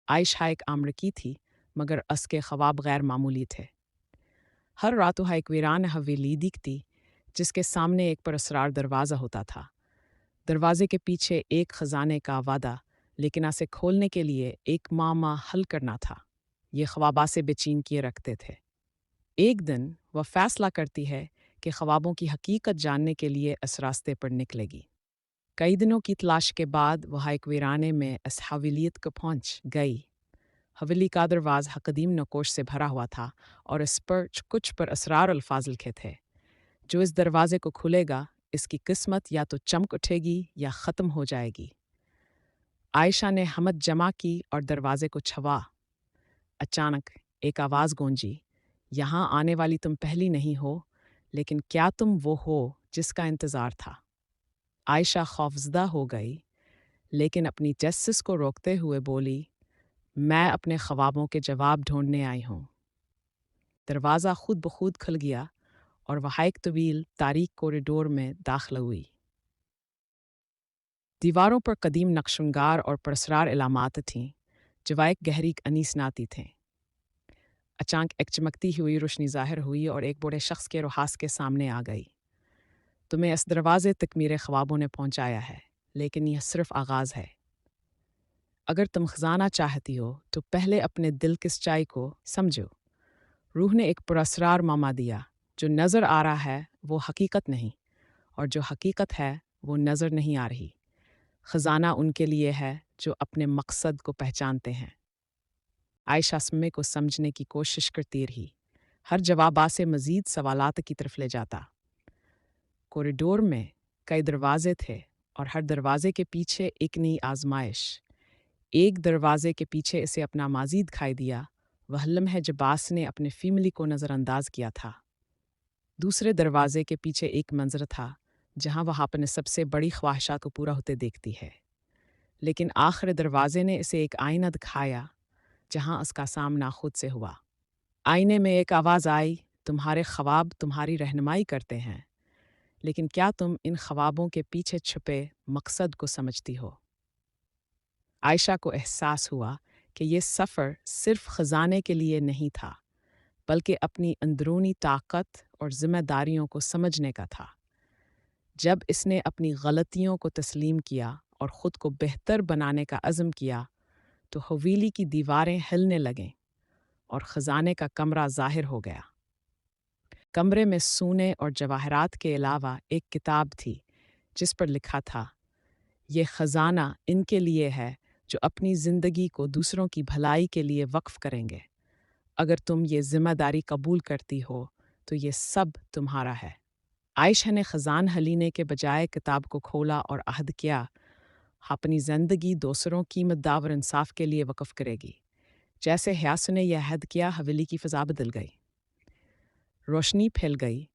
आयशा एक अमरीकी थी, मगर उसके ख्वाब गैर मामूली थे। हर रात वह एक वीरान हवेली दिखती, जिसके सामने एक पुरस्कार दरवाज़ा होता था। दरवाजे के पीछे एक खजाने का वादा, लेकिन उसे खोलने के लिए एक मामा हल करना था। ये ख्वाबा से बेचैन किए रखते थे। एक दिन वह फैसला करती है कि ख्वाबों की हकीकत जानने के लिए इस रास्ते पर निकलेगी। कई दिनों की तलाश के बाद वह एक वीराने में इस हवेलियत को पहुंच गई। हवेली का दरवाज़ा कदीम नकोश से भरा हुआ था और इस पर कुछ पर असरार अल्फाज लिखे थे। जो इस दरवाजे को खुलेगा, इसकी किस्मत या तो चमक उठेगी या ख़त्म हो जाएगी। आयशा ने हिम्मत जमा की और दरवाजे को छुआ। अचानक एक आवाज़ गूंजी, यहाँ आने वाली तुम पहली नहीं हो, लेकिन क्या तुम वो हो जिसका इंतज़ार था? आयशा खौफज़दा हो गई, लेकिन अपनी जस्टिस को रोकते हुए बोली, मैं अपने ख्वाबों के जवाब ढूंढने आई हूँ। दरवाज़ा खुद ब खुद खुल गया और वह एक तवील तारीक कॉरिडोर में दाखिल हुई। दीवारों पर कदीम नक्शुनगार और पुरस्कार इलामात थीं, जो वह एक गहरी अनीसनाती थे। अचानक एक चमकती हुई रोशनी ज़ाहिर हुई और एक बूढ़े शख्स के रुहास के सामने आ गई। तुम्हें इस दरवाजे तक मेरे ख्वाबों ने पहुंचाया है, लेकिन यह सिर्फ आगाज़ है। अगर तुम खजाना चाहती हो तो पहले अपने दिल की सच्चाई को समझो। रूह ने एक पुरस्कार मामा दिया, जो नज़र आ रहा है वो हकीकत नहीं, और जो हकीकत है वो नज़र नहीं आ रही। खजाना उनके लिए है जो अपने मकसद को पहचानते हैं। आयशा समय को समझने की कोशिश करती रही। हर जवाब से मज़ीद सवालात की तरफ ले जाता। कॉरिडोर में कई दरवाजे थे और हर दरवाजे के पीछे एक नई आजमाइश। एक दरवाजे के पीछे इसे अपना माजी दिखाई दिया, वह लम्हे जब बास ने अपने फैमिली को नज़रअंदाज किया था। दूसरे दरवाजे के पीछे एक मंजर था जहां वह अपने सबसे बड़ी ख्वाहिशात को पूरा होते देखती है। लेकिन आखिर दरवाजे ने इसे एक आईना दिखाया जहां उसका सामना खुद से हुआ। आईने में एक आवाज़ आई, तुम्हारे ख्वाब तुम्हारी रहनुमाई करते हैं, लेकिन क्या तुम इन ख्वाबों के पीछे छुपे मकसद को समझती हो? आयशा को एहसास हुआ कि ये सफ़र सिर्फ ख़जाने के लिए नहीं था, बल्कि अपनी अंदरूनी ताकत और ज़िम्मेदारियों को समझने का था। जब इसने अपनी गलतियों को तस्लीम किया और ख़ुद को बेहतर बनाने का अज़्म किया, तो हवेली की दीवारें हिलने लगें और ख़जाने का कमरा ज़ाहिर हो गया। कमरे में सोने और जवाहरात के अलावा एक किताब थी, जिस पर लिखा था, ये ख़जाना इनके लिए है जो अपनी ज़िंदगी को दूसरों की भलाई के लिए वक्फ़ करेंगे। अगर तुम ये ज़िम्मेदारी कबूल करती हो, तो ये सब तुम्हारा है। आयशा ने ख़जान हलीने के बजाय किताब को खोला और अहद किया, अपनी ज़िंदगी दूसरों की मदद और इंसाफ के लिए वक़्फ़ करेगी। जैसे हयास ने यह अहद किया, हवेली की फ़ज़ा बदल गई। रोशनी फैल गई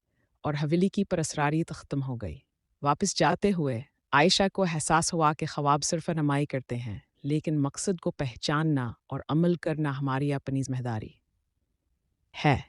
और हवेली की पुरस्कारियत ख़त्म हो गई। वापस जाते हुए आयशा को एहसास हुआ कि ख्वाब सिर्फ रहनुमाई करते हैं, लेकिन मकसद को पहचानना और अमल करना हमारी अपनी ज़िम्मेदारी है।